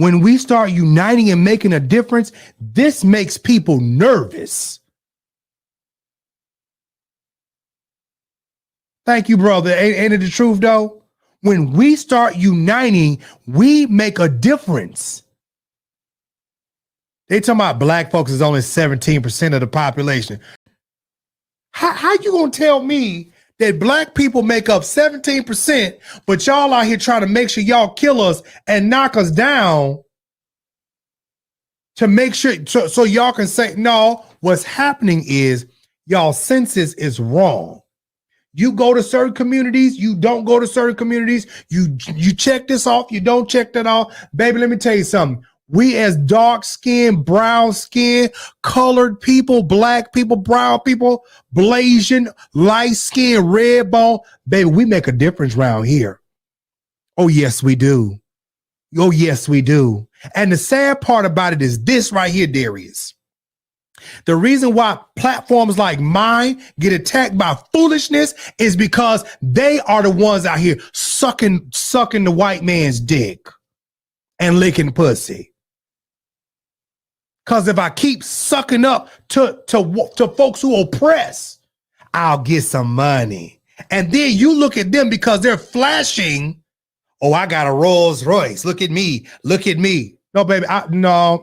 When we start uniting and making a difference, this makes people nervous. Thank you, brother. Ain't it the truth, though? When we start uniting, we make a difference. They talking about black folks is only 17% of the population. How you gonna tell me that black people make up 17%, but y'all out here trying to make sure y'all kill us and knock us down to make sure so y'all can say, no, what's happening is y'all census is wrong. You go to certain communities, you don't go to certain communities, you check this off, you don't check that off. Baby, let me tell you something. We as dark skin, brown skin, colored people, black people, brown people, Blasian, light skin, red bone, baby, we make a difference around here. Oh, yes, we do. Oh, yes, we do. And the sad part about it is this right here, Darius. The reason why platforms like mine get attacked by foolishness is because they are the ones out here sucking the white man's dick and licking pussy. Because if I keep sucking up to folks who oppress, I'll get some money. And then you look at them because they're flashing. Oh, I got a Rolls Royce. Look at me. Look at me. No, baby. No.